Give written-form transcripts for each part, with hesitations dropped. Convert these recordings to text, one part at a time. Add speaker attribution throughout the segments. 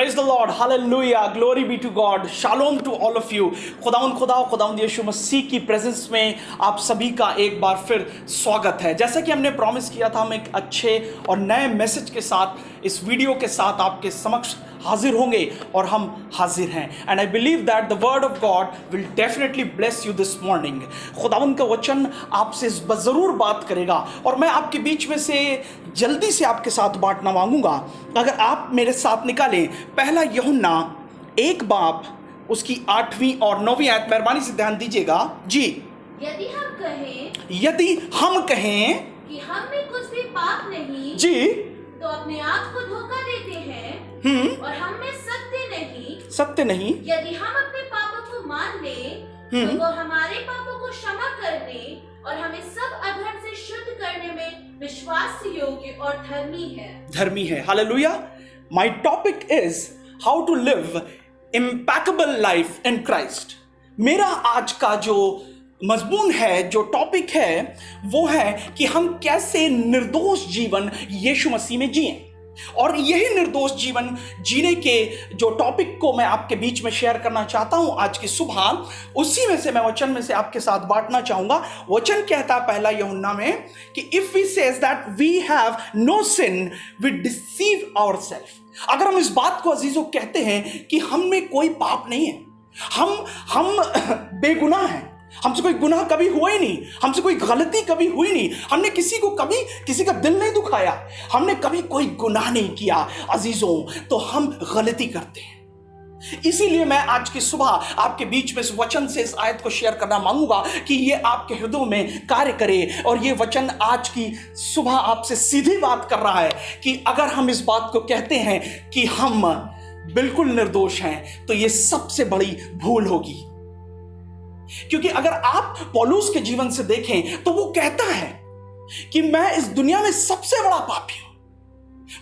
Speaker 1: Praise the Lord. Hallelujah. Glory be to God. Shalom to all of you. खुदावंद यीशु मसीह की presence में आप सभी का एक बार फिर स्वागत है। जैसा कि हमने प्रॉमिस किया था, हम एक अच्छे और नए मैसेज के साथ इस वीडियो के साथ आपके समक्ष हाजिर होंगे और हम हाजिर हैं। And I believe that the word of God will definitely bless you this morning. खुदावंद का वचन आपसे ज़रूर बात करेगा और मैं आपके बीच में से जल्दी से आपके साथ बांटना मांगूंगा। अगर आप मेरे साथ निकालें पहला यूहन्ना 1 बाब उसकी 8वीं और 9वीं आयत, मेहरबानी से ध्यान दीजिएगा जी।
Speaker 2: यदि हम कहें कि हम में कुछ भी पाप नहीं
Speaker 1: जी,
Speaker 2: तो अपने आप को धोखा देते हैं और हम में सत्य नहीं। यदि हम अपने पापों को मान लें तो वो हमारे पापों को क्षमा करने और हमें सब अधर्म से शुद्ध करने में विश्वास योग्य और धर्मी है। हालेलुया। My topic is how to live impeccable life in Christ. मेरा आज का जो मजमून है, जो टॉपिक है, वो है कि हम कैसे निर्दोष जीवन यीशु मसीह में जिएं। और यही निर्दोष जीवन जीने के जो टॉपिक को मैं आपके बीच में शेयर करना चाहता हूं आज की सुबह, उसी में से मैं वचन में से आपके साथ बांटना चाहूंगा। वचन कहता है पहला यूहन्ना में कि if we says that we have no sin we deceive ourself. अगर हम इस बात को अजीजों कहते हैं कि हम में कोई पाप नहीं है, हम बेगुनाह हैं, हमसे कोई गुनाह कभी हुआ ही नहीं, हमसे कोई गलती कभी हुई नहीं, हमने किसी को कभी किसी का दिल नहीं दुखाया, हमने कभी कोई गुनाह नहीं किया अजीजों, तो हम गलती करते हैं। इसीलिए मैं आज की सुबह आपके बीच में इस वचन से इस आयत को शेयर करना मांगूंगा कि ये आपके हृदयों में कार्य करे। और ये वचन आज की सुबह आपसे सीधी बात कर रहा है कि अगर हम इस बात को कहते हैं कि हम बिल्कुल निर्दोष हैं, तो ये सबसे बड़ी भूल होगी। क्योंकि अगर आप पौलुस के जीवन से देखें तो वो कहता है कि मैं इस दुनिया में सबसे बड़ा पापी हूं,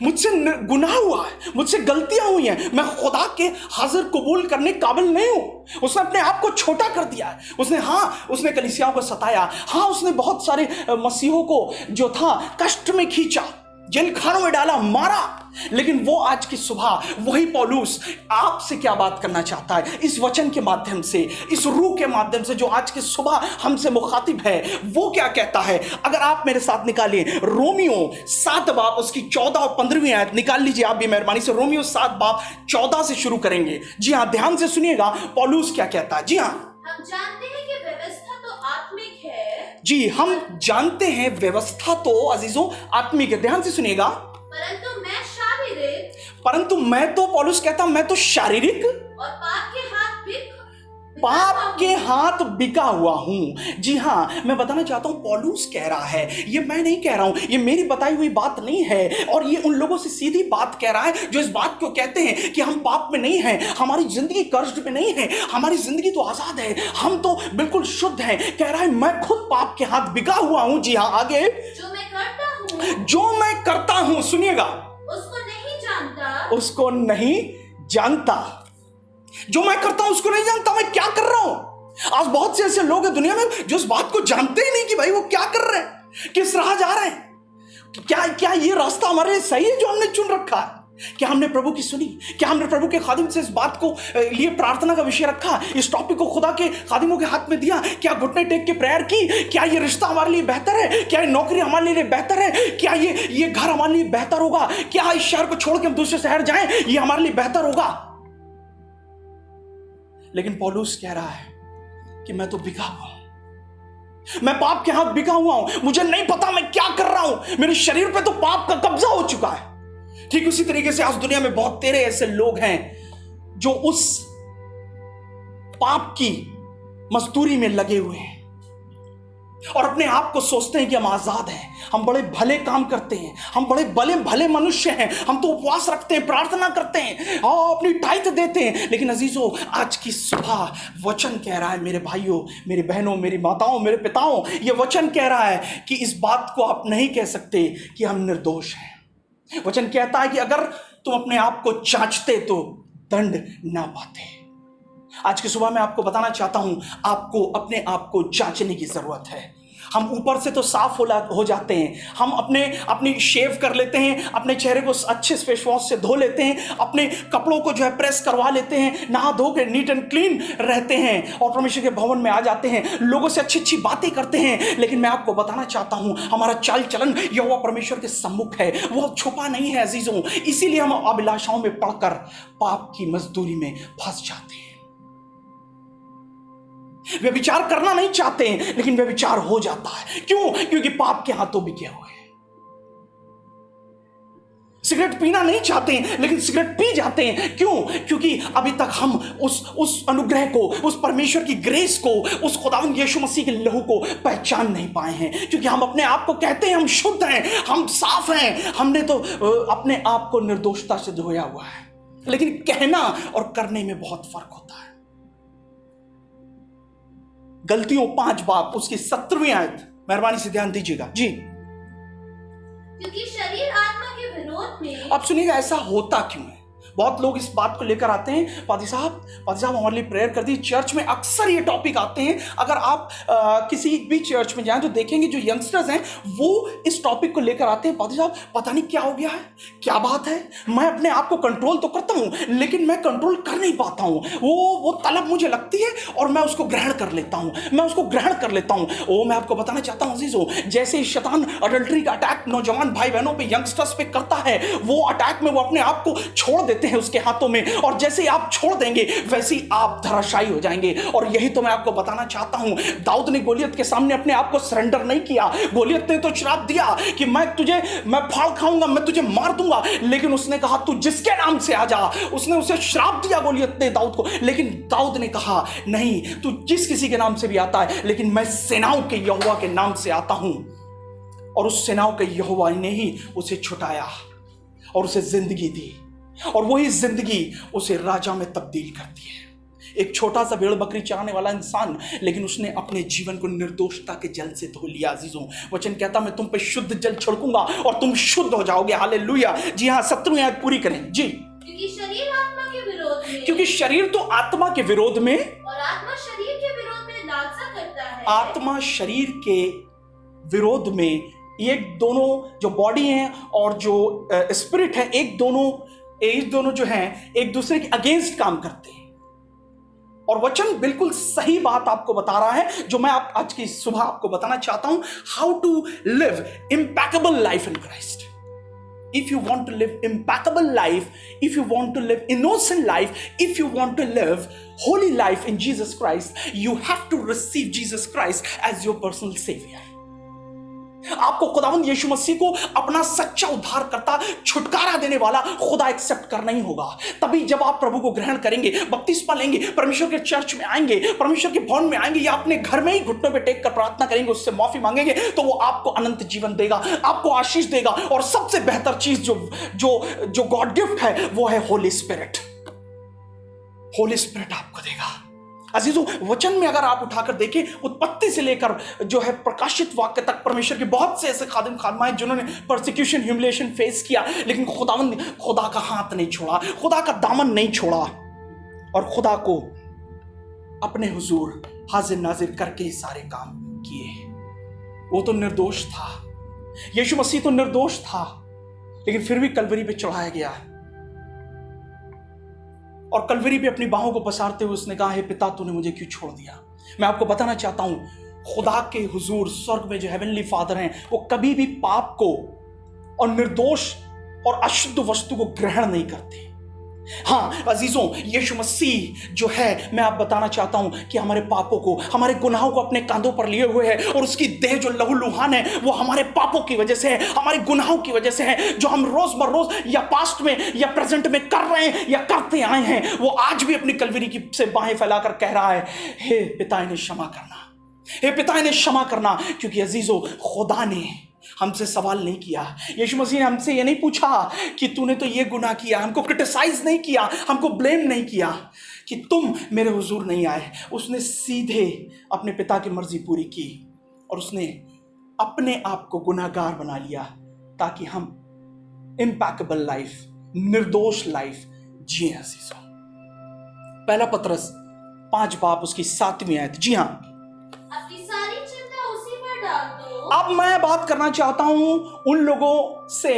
Speaker 2: मुझसे गुनाह हुआ है, मुझसे गलतियां हुई हैं, मैं खुदा के हाजिर कबूल करने काबिल नहीं हूं। उसने अपने आप को छोटा कर दिया है। उसने कलीसियाओं को सताया, उसने बहुत सारे मसीहों को जो था कष्ट में खींचा, जेल खानों में डाला, मारा। लेकिन वो आज की सुबह वही पौलुस आपसे क्या बात करना चाहता है इस वचन के माध्यम से, इस रूह के माध्यम से जो आज की सुबह हमसे मुखातिब है। वो क्या कहता है, अगर आप मेरे साथ निकालिए रोमियो 7 बाब उसकी 14 और 15वीं आयत निकाल लीजिए आप भी मेहरबानी से। रोमियो 7 बाब 14 से शुरू करेंगे। जी हाँ, ध्यान से सुनिएगा पौलुस क्या कहता है। जी हाँ, हम जानते हैं कि व्यवस्था तो आत्मिक है।
Speaker 1: जी, हम जानते हैं व्यवस्था तो अजीजों आत्मिक है। ध्यान से सुनिएगा। परंतु मैं तो पौलुस कहता मैं तो शारीरिक
Speaker 2: और
Speaker 1: पाप के हाथ बिका हुआ हूं। जी हाँ, मैं बताना चाहता हूं पौलुस कह रहा है, ये मैं नहीं कह रहा हूं, ये मेरी बताई हुई बात नहीं है। और ये उन लोगों से सीधी बात कह रहा है जो इस बात को कहते हैं कि हम पाप में नहीं हैं, हमारी जिंदगी कर्ज में नहीं है, हमारी जिंदगी तो आजाद है, हम तो बिल्कुल शुद्ध हैं। कह रहा है मैं खुद पाप के हाथ बिका हुआ हूं। जी हाँ, आगे जो मैं करता हूं सुनिएगा, उसको नहीं जानता। जो मैं करता हूं उसको नहीं जानता, मैं क्या कर रहा हूं। आज बहुत से ऐसे लोग हैं दुनिया में जो इस बात को जानते ही नहीं कि भाई वो क्या कर रहे हैं, किस राह जा रहे हैं, क्या ये रास्ता हमारे लिए सही है जो हमने चुन रखा है। क्या हमने प्रभु की सुनी, क्या हमने प्रभु के खादिम से इस बात को लिए प्रार्थना का विषय रखा, इस टॉपिक को खुदा के खादिमों के हाथ में दिया, क्या घुटने टेक के प्रेयर की, क्या ये रिश्ता हमारे लिए बेहतर है, क्या ये नौकरी हमारे लिए बेहतर है, क्या ये घर हमारे लिए बेहतर होगा, क्या इस शहर को छोड़ के हम दूसरे शहर जाएं ये हमारे लिए बेहतर होगा। लेकिन पौलुस कह रहा है कि मैं तो बिका हुआ हूं, मैं पाप के हाथ बिका हुआ हूं, मुझे नहीं पता मैं क्या कर रहा हूं, मेरे शरीर पे तो पाप का कब्जा हो चुका है। ठीक उसी तरीके से आज दुनिया में बहुत तेरे ऐसे लोग हैं जो उस पाप की मजदूरी में लगे हुए हैं और अपने आप को सोचते हैं कि हम आजाद हैं, हम बड़े भले काम करते हैं, हम बड़े भले मनुष्य हैं, हम तो उपवास रखते हैं, प्रार्थना करते हैं और अपनी टाइट देते हैं। लेकिन अजीजों, आज की सुबह वचन कह रहा है, मेरे भाइयों, मेरी बहनों, मेरी माताओं, मेरे पिताओं, ये वचन कह रहा है कि इस बात को आप नहीं कह सकते कि हम निर्दोष हैं। वचन कहता है कि अगर तुम अपने आप को जांचते तो दंड ना पाते। आज की सुबह मैं आपको बताना चाहता हूं, आपको अपने आप को जांचने की जरूरत है। हम ऊपर से तो साफ हो जाते हैं, हम अपनी शेव कर लेते हैं, अपने चेहरे को अच्छे से फेस वॉश से धो लेते हैं, अपने कपड़ों को जो है प्रेस करवा लेते हैं, नहा धो के नीट एंड क्लीन रहते हैं और परमेश्वर के भवन में आ जाते हैं, लोगों से अच्छी अच्छी बातें करते हैं। लेकिन मैं आपको बताना चाहता हूं, हमारा चाल चलन यहोवा परमेश्वर के सम्मुख है, वो छुपा नहीं है अजीजों। इसीलिए हम अभिलाषाओं में पड़कर पाप की मजदूरी में फंस जाते हैं। वे विचार करना नहीं चाहते हैं, लेकिन वे विचार हो जाता है। क्यों? क्योंकि पाप के हाथों बिके हुए हैं। सिगरेट पीना नहीं चाहते हैं, लेकिन सिगरेट पी जाते हैं। क्यों? क्योंकि अभी तक हम उस अनुग्रह को, उस परमेश्वर की ग्रेस को, उस खुदावंद यीशु मसीह के लहू को पहचान नहीं पाए हैं। क्योंकि हम अपने आप को कहते हैं हम शुद्ध हैं, हम साफ हैं, हमने तो अपने आप को निर्दोषता से धोया हुआ है। लेकिन कहना और करने में बहुत फर्क होता है। गलतियों 5 बाब उसकी 17वीं आयत, मेहरबानी से ध्यान दीजिएगा जी।
Speaker 2: क्योंकि शरीर आत्मा के विरोध में,
Speaker 1: अब सुनिएगा ऐसा होता क्यों है। बहुत लोग इस बात को लेकर आते हैं, पादी साहब हमारे लिए प्रेयर कर दी। चर्च में अक्सर ये टॉपिक आते हैं। अगर आप किसी भी चर्च में जाएं तो देखेंगे जो यंगस्टर्स हैं वो इस टॉपिक को लेकर आते हैं। पादी साहब पता नहीं क्या हो गया है, क्या बात है, मैं अपने आप को कंट्रोल तो करता हूं लेकिन मैं कंट्रोल कर नहीं पाता हूं। वो तलब मुझे लगती है और मैं उसको ग्रहण कर लेता हूं, ओ मैं आपको बताना चाहता हूं अजीजों, जैसे शैतान अडल्ट्री का अटैक नौजवान भाई बहनों पे, यंगस्टर्स पे करता है, वो अटैक में वो अपने आप को छोड़ देते हैं उसके हाथों में, और जैसे आप छोड़ देंगे वैसे ही आप धराशायी हो जाएंगे। और यही तो मैं आपको बताना चाहता हूं। दाऊद ने गोलियत के सामने अपने आप को सरेंडर नहीं किया। गोलियत ने तो श्राप दिया कि मैं फाड़ खाऊंगा, मैं तुझे मार दूंगा, लेकिन उसने कहा तू जिसके नाम से आ जा। उसने उसे श्राप दिया गोलियत ने दाऊद को, लेकिन दाऊद ने कहा नहीं, तू जिस किसी के नाम से भी आता है, लेकिन मैं सेनाओं के यहोवा के नाम से आता हूं। और उस सेनाओं के यहोवा ने ही उसे छुटाया और उसे जिंदगी दी, और वही जिंदगी उसे राजा में तब्दील करती है। एक छोटा सा भेड़ बकरी चराने वाला इंसान, लेकिन उसने अपने जीवन को निर्दोषता के जल से धो लिया। अजीजों, वचन कहता मैं तुम पे शुद्ध जल छिड़कूंगा और तुम शुद्ध हो जाओगे। हालेलुया। जी हाँ, 17वीं आयत पूरी करें जी।
Speaker 2: क्योंकि शरीर आत्मा के विरोध में,
Speaker 1: क्योंकि शरीर तो आत्मा के विरोध में,
Speaker 2: और आत्मा शरीर के विरोध में लालसा करता है।
Speaker 1: आत्मा शरीर के विरोध में, ये दोनों जो बॉडी है और जो स्पिरिट है, एक दोनों जो हैं एक दूसरे के अगेंस्ट काम करते हैं। और वचन बिल्कुल सही बात आपको बता रहा है जो मैं आज की सुबह आपको बताना चाहता हूं। How to live impeccable life in Christ. If you want to live impeccable life, if you want to live innocent life, if you want to live holy life in Jesus Christ, you have to receive Jesus Christ as your personal savior. आपको खुदावंद यीशु मसीह को अपना सच्चा उद्धारकर्ता, छुटकारा देने वाला खुदा एक्सेप्ट करना ही होगा। तभी जब आप प्रभु को ग्रहण करेंगे, बपतिस्मा लेंगे, परमेश्वर के चर्च में आएंगे, परमेश्वर के भवन में आएंगे, या अपने घर में ही घुटनों पे टेक कर प्रार्थना करेंगे, उससे माफी मांगेंगे, तो वो आपको अनंत जीवन देगा, आपको आशीष देगा। और सबसे बेहतर चीज जो गॉड गिफ्ट है वो है होली स्पिरिट। होली स्पिरिट आपको देगा। अजीजों, वचन में अगर आप उठाकर देखें, उत्पत्ति से लेकर जो है प्रकाशित वाक्य तक, परमेश्वर के बहुत से ऐसे खादिम खादमाएं जिन्होंने परसिक्यूशन, ह्यूमिलिएशन फेस किया, लेकिन खुदा का हाथ नहीं छोड़ा, खुदा का दामन नहीं छोड़ा, और खुदा को अपने हुजूर हाजिर नाजिर करके ही सारे काम किए। वो तो निर्दोष था, यीशु मसीह तो निर्दोष था, लेकिन फिर भी कलवरी पे चढ़ाया गया। और कलवरी पे अपनी बाहों को पसारते हुए उसने कहा, हे पिता, तूने मुझे क्यों छोड़ दिया। मैं आपको बताना चाहता हूं, खुदा के हुजूर स्वर्ग में जो हेवनली फादर हैं, वो कभी भी पाप को और निर्दोष और अशुद्ध वस्तु को ग्रहण नहीं करते। हाँ अजीजों, यीशु मसीह जो है, मैं आप बताना चाहता हूं कि हमारे पापों को, हमारे गुनाहों को अपने कांधों पर लिए हुए है, और उसकी देह जो लहूलुहान है वो हमारे पापों की वजह से है, हमारे गुनाहों की वजह से है, जो हम रोज बरोज या पास्ट में या प्रेजेंट में कर रहे हैं या करते आए हैं। वो आज भी अपनी कलवरी की से बाहें फैलाकर कह रहा है, हे पिता इन्हें क्षमा करना, हे पिता इन्हें क्षमा करना। क्योंकि अजीजों, खुदा ने हमसे सवाल नहीं किया, यीशु मसीह ने हमसे ये नहीं पूछा कि तूने तो ये गुनाह किया, हमको क्रिटिसाइज नहीं किया, हमको ब्लेम नहीं किया कि तुम मेरे हुजूर नहीं आए। उसने सीधे अपने पिता की मर्जी पूरी की, और उसने अपने आप को गुनाहगार बना लिया ताकि हम इम्पैकेबल लाइफ, निर्दोष लाइफ जिए। अजीजों, पहला पतरस 5 बाब उसकी 7वीं आयत। जी हाँ,
Speaker 2: अपनी सारी चिंता उसी पर डाल
Speaker 1: अब मैं बात करना चाहता हूं उन लोगों से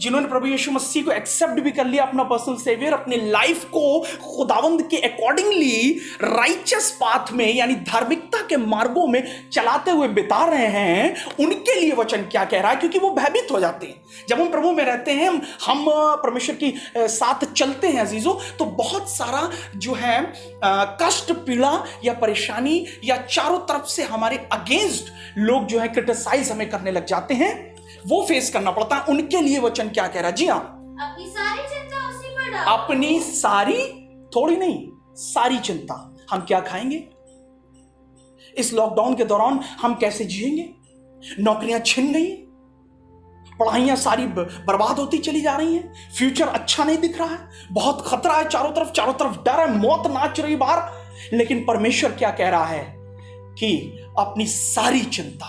Speaker 1: जिन्होंने प्रभु यीशु मसीह को एक्सेप्ट भी कर लिया अपना पर्सनल सेवियर, अपनी लाइफ को खुदावंद के अकॉर्डिंगली राइचस पाथ में यानी धार्मिकता के मार्गों में चलाते हुए बिता रहे हैं। उनके लिए वचन क्या कह रहा है, क्योंकि वो भयभीत हो जाते हैं जब हम प्रभु में रहते हैं, हम परमेश्वर की साथ चलते हैं अजीजों, तो बहुत सारा जो है कष्ट, पीड़ा या परेशानी या चारों तरफ से हमारे अगेंस्ट लोग जो है क्रिटिसाइज हमें करने लग जाते हैं, वो फेस करना पड़ता है। उनके लिए वचन क्या कह रहा है? जी हाँ,
Speaker 2: अपनी सारी चिंता उसी पर डालो।
Speaker 1: अपनी सारी, थोड़ी नहीं, सारी चिंता। हम क्या खाएंगे, इस लॉकडाउन के दौरान हम कैसे जिएंगे, नौकरियां छिन गई, पढ़ाइयां सारी बर्बाद होती चली जा रही हैं, फ्यूचर अच्छा नहीं दिख रहा है, बहुत खतरा है, चारों तरफ डर है, मौत नाच रही बाहर। लेकिन परमेश्वर क्या कह रहा है कि अपनी सारी चिंता,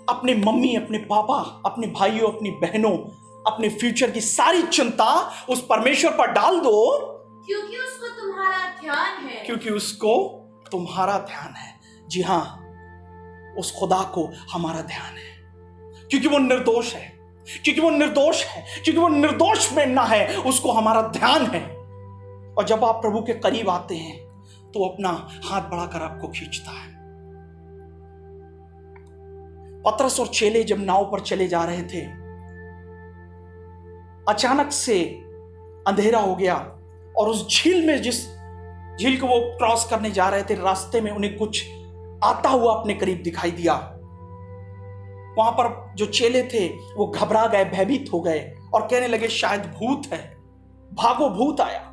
Speaker 1: अपने मम्मी, अपने पापा, अपने भाइयों, अपनी बहनों, अपने फ्यूचर की सारी चिंता उस परमेश्वर पर डाल दो,
Speaker 2: क्योंकि उसको तुम्हारा ध्यान है।
Speaker 1: क्योंकि उसको तुम्हारा ध्यान है। जी हां, उस खुदा को हमारा ध्यान है, क्योंकि वो निर्दोष है, क्योंकि वो निर्दोष है, क्योंकि वो निर्दोष मेमना है, उसको हमारा ध्यान है। और जब आप प्रभु के करीब आते हैं तो अपना हाथ बढ़ाकर आपको खींचता है। पतरस और चेले जब नाव पर चले जा रहे थे, अचानक से अंधेरा हो गया और उस झील में, जिस झील को वो क्रॉस करने जा रहे थे, रास्ते में उन्हें कुछ आता हुआ अपने करीब दिखाई दिया। वहां पर जो चेले थे वो घबरा गए, भयभीत हो गए और कहने लगे शायद भूत है, भागो भूत आया।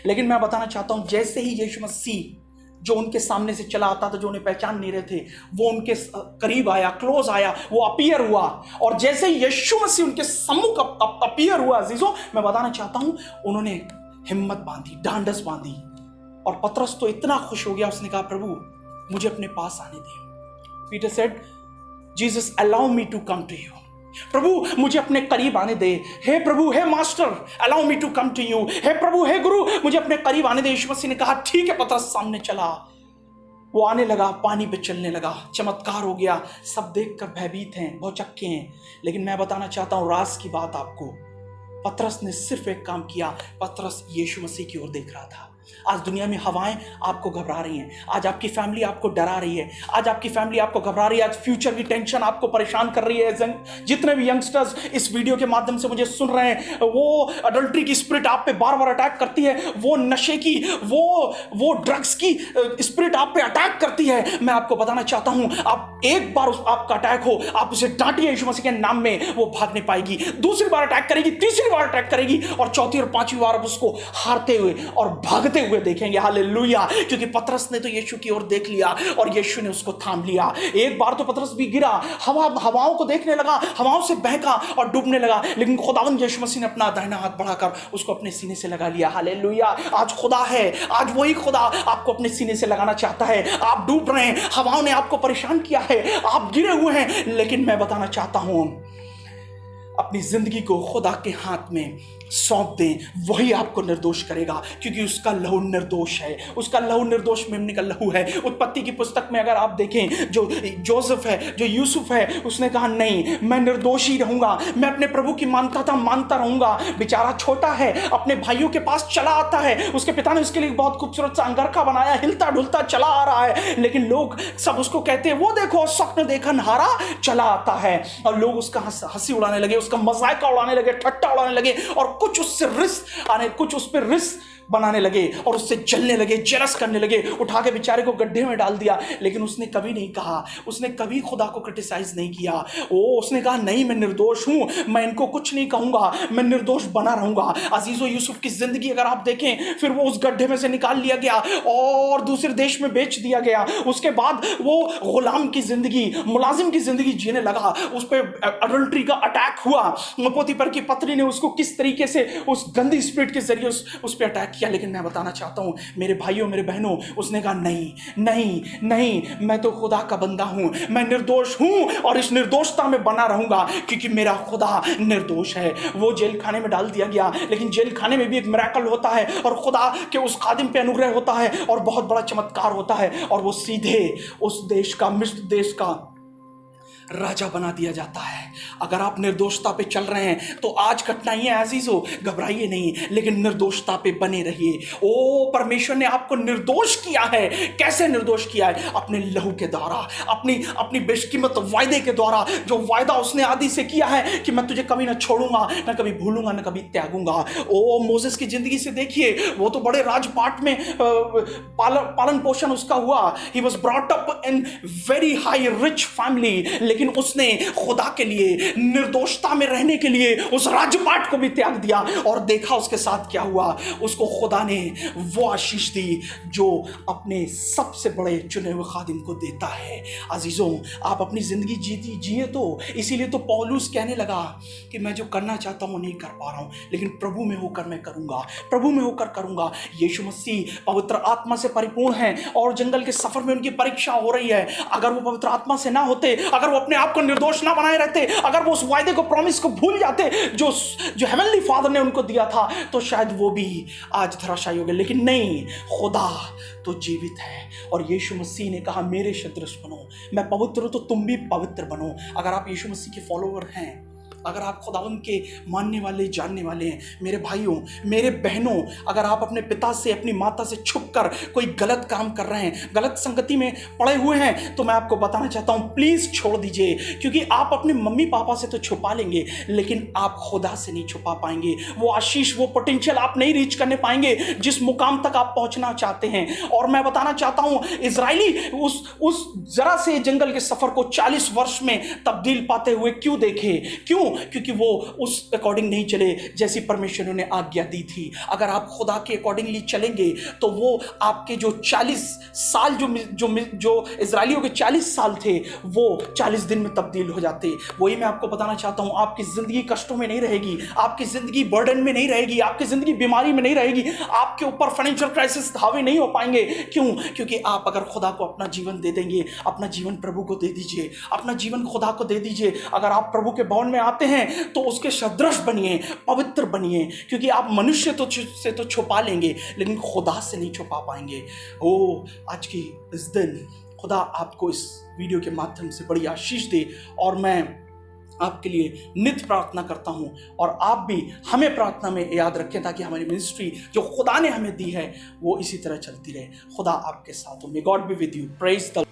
Speaker 1: लेकिन मैं बताना चाहता हूं, जैसे ही यीशु मसीह जो उनके सामने से चला आता था, जो उन्हें पहचान नहीं रहे थे, वो उनके करीब आया, क्लोज आया, वो अपीयर हुआ। और जैसे ही यीशु मसीह उनके सम्मुख अपीयर हुआ अजीजों, मैं बताना चाहता हूं, उन्होंने हिम्मत बांधी, ढांढस बांधी। और पतरस तो इतना खुश हो गया, उसने कहा प्रभु मुझे अपने पास आने दे। Peter said, Jesus allow me to come to you. प्रभु मुझे अपने करीब आने दे। हे प्रभु, हे master, allow me to come to you. हे प्रभु, हे गुरु, मुझे अपने करीब आने दे। यीशु मसीह ने कहा ठीक है। पतरस सामने चला, वो आने लगा, पानी पे चलने लगा, चमत्कार हो गया। सब देखकर भयभीत हैं, भौचक्के हैं। लेकिन मैं बताना चाहता हूं राज की बात आपको, पतरस ने सिर्फ एक काम किया, पतरस यीशु मसीह की ओर देख रहा था। आज दुनिया में हवाएं आपको घबरा रही हैं, आज आपकी फैमिली आपको डरा रही है, आज आपकी फैमिली आपको घबरा रही है, आज फ्यूचर की टेंशन आपको परेशान कर रही है। जितने भी यंगस्टर्स इस वीडियो के माध्यम से मुझे सुन रहे हैं, वो अडल्ट्री की स्पिरिट आप पे बार बार अटैक करती है, वो नशे की, वो ड्रग्स की स्पिरिट आप पे अटैक करती है। मैं आपको बताना चाहता हूं, आप एक बार आपका अटैक हो, आप उसे डांटिए यीशु मसीह के नाम में, वो भाग नहीं पाएगी। दूसरी बार अटैक करेगी, तीसरी बार अटैक करेगी और चौथी और पांचवी बार आप उसको हारते हुए और भागते हुए देखेंगे। हालेलुया, क्योंकि पतरस ने तो यीशु की ओर देख लिया और यीशु ने उसको थाम लिया। एक बार तो पतरस भी गिरा, हवाओं को देखने लगा, हवाओं से बहका और डूबने लगा, लेकिन खुदावंद यीशु मसीह ने अपना दाहिना हाथ बढ़ाकर उसको अपने सीने से लगा लिया। हालेलुया, आज खुदा है, आज वही खुदा आपको अपने सीने से लगाना चाहता है। आप डूब रहे हैं, हवाओं ने आपको परेशान किया है, आप गिरे हुए हैं, लेकिन मैं बताना चाहता हूं अपनी जिंदगी को खुदा के हाथ में सौंप दें, वही आपको निर्दोष करेगा, क्योंकि उसका लहू निर्दोष है, उसका लहू निर्दोष मेमने का लहू है। उत्पत्ति की पुस्तक में अगर आप देखें, जो जोसेफ है, जो यूसुफ है, उसने कहा नहीं, मैं निर्दोष ही रहूंगा, मैं अपने प्रभु की मानता रहूंगा। बेचारा छोटा है, अपने भाइयों के पास चला आता है, उसके पिता ने उसके लिए बहुत खूबसूरत सा अंगरखा बनाया, हिलता ढुलता चला आ रहा है, लेकिन लोग सब उसको कहते हैं वो देखो स्वप्न देखा नहारा चला आता है। और लोग उसका हंसी उड़ाने लगे, उसका मजाक उड़ाने लगे, ठट्टा उड़ाने लगे और कुछ उससे कुछ उस पर रिस बनाने लगे और उससे जलने लगे, जेलस करने लगे, उठा के बेचारे को गड्ढे में डाल दिया। लेकिन उसने कभी नहीं कहा, उसने कभी खुदा को क्रिटिसाइज नहीं किया। उसने कहा नहीं, मैं निर्दोष हूं, मैं इनको कुछ नहीं कहूंगा, मैं निर्दोष बना रहूंगा। अजीजों, यूसुफ की जिंदगी अगर आप देखें, फिर वो उस गड्ढे में से निकाल लिया गया और दूसरे देश में बेच दिया गया। उसके बाद वो गुलाम की जिंदगी, मुलाजिम की जिंदगी जीने लगा। उस पर अडल्ट्री का अटैक हुआ, पोतीफर की पत्नी ने उसको किस तरीके से उस गंदी स्पिरिट के जरिए उस पर अटैक किया। लेकिन मैं बताना चाहता हूं मेरे भाइयों, मेरे बहनों, उसने कहा नहीं नहीं नहीं, मैं तो खुदा का बंदा हूं, मैं निर्दोष हूं और इस निर्दोषता में बना रहूंगा, क्योंकि मेरा खुदा निर्दोष है। वो जेल खाने में डाल दिया गया, लेकिन जेल खाने में भी एक मिरेकल होता है और खुदा के उस खादिम पे अनुग्रह होता है और बहुत बड़ा चमत्कार होता है, और वो सीधे उस देश का, मिस्र देश का राजा बना दिया जाता है। अगर आप निर्दोषता पे चल रहे हैं तो आज कठिनाइयां अजीज हो, घबराइए नहीं, लेकिन निर्दोषता पे बने रहिए। ओ परमेश्वर ने आपको निर्दोष किया है। कैसे निर्दोष किया है? अपने लहू के द्वारा, अपनी बेशकीमत वायदे के द्वारा। जो वायदा उसने आदि से किया है कि मैं तुझे कभी ना छोड़ूंगा, ना कभी भूलूंगा, ना कभी त्यागूंगा। ओ मोसेस की जिंदगी से देखिए, वो तो बड़े राजपाट में पालन पोषण उसका हुआ। He was brought up in very high rich family, लेकिन उसने खुदा के लिए निर्दोषता में रहने के लिए उस राजपाट को भी त्याग दिया। और देखा उसके साथ क्या हुआ। उसको खुदा ने वो आशीष दी जो अपने सबसे बड़े चुने हुए खादिम को देता है। अजीजों, आप अपनी जिंदगी जिए तो इसीलिए तो पौलुस कहने लगा कि मैं जो करना चाहता हूं नहीं कर पा रहा हूं, लेकिन प्रभु में होकर मैं करूंगा, प्रभु में होकर करूंगा। यीशु मसीह पवित्र आत्मा से परिपूर्ण है और जंगल के सफर में उनकी परीक्षा हो रही है। अगर वो पवित्र आत्मा से ना होते, अगर वो अपने आप को निर्दोष ना बनाए रहते, अगर वो उस वायदे को, प्रॉमिस को भूल जाते जो हेवनली फादर ने उनको दिया था, तो शायद वो भी आज धराशायी हो गए। लेकिन नहीं, खुदा तो जीवित है और यीशु मसीह ने कहा मेरे सदृश बनो, मैं पवित्र हूं तो तुम भी पवित्र बनो। अगर आप यीशु मसीह के फॉलोवर हैं, अगर आप खुदावंद के मानने वाले, जानने वाले हैं, मेरे भाइयों, मेरे बहनों, अगर आप अपने पिता से, अपनी माता से छुपकर कोई गलत काम कर रहे हैं, गलत संगति में पड़े हुए हैं, तो मैं आपको बताना चाहता हूं प्लीज छोड़ दीजिए। क्योंकि आप अपने मम्मी पापा से तो छुपा लेंगे, लेकिन आप खुदा से नहीं छुपा पाएंगे। वो आशीष, वो पोटेंशियल आप नहीं रीच करने पाएंगे जिस मुकाम तक आप पहुंचना चाहते हैं। और मैं बताना चाहता हूं, इजराइली उस जरा से जंगल के सफर को 40 वर्ष में तब्दील पाते हुए क्यों देखे? क्यों? क्योंकि वो उस अकॉर्डिंग नहीं चले जैसी परमेश्वर ने आज्ञा दी थी। अगर आप खुदा के अकॉर्डिंगली चलेंगे तो वो आपके जो 40 साल जो इजराइलियों के 40 साल थे, वो 40 दिन में तब्दील हो जाते। वही मैं आपको बताना चाहता हूं, आपकी जिंदगी कष्टों में नहीं रहेगी, आपकी जिंदगी बर्डन में नहीं रहेगी, आपकी जिंदगी बीमारी में नहीं रहेगी, आपके ऊपर फाइनेंशियल क्राइसिस हावी नहीं हो पाएंगे। क्यों? क्योंकि आप अगर खुदा को अपना जीवन दे देंगे, अपना जीवन प्रभु को दे दीजिए, अपना जीवन खुदा को दे दीजिए। अगर आप प्रभु के भवन में आते हैं तो उसके सदृश बनिए, पवित्र बनिए। क्योंकि आप मनुष्य से तो छुपा लेंगे, लेकिन खुदा से नहीं छुपा पाएंगे। ओ आज की इस दिन खुदा आपको इस वीडियो के माध्यम से बड़ी आशीष दे और मैं आपके लिए नित्य प्रार्थना करता हूं और आप भी हमें प्रार्थना में याद रखें ताकि हमारी मिनिस्ट्री जो खुदा ने हमें दी है वो इसी तरह चलती रहे। खुदा आपके साथ हो। May God be with you. Praise the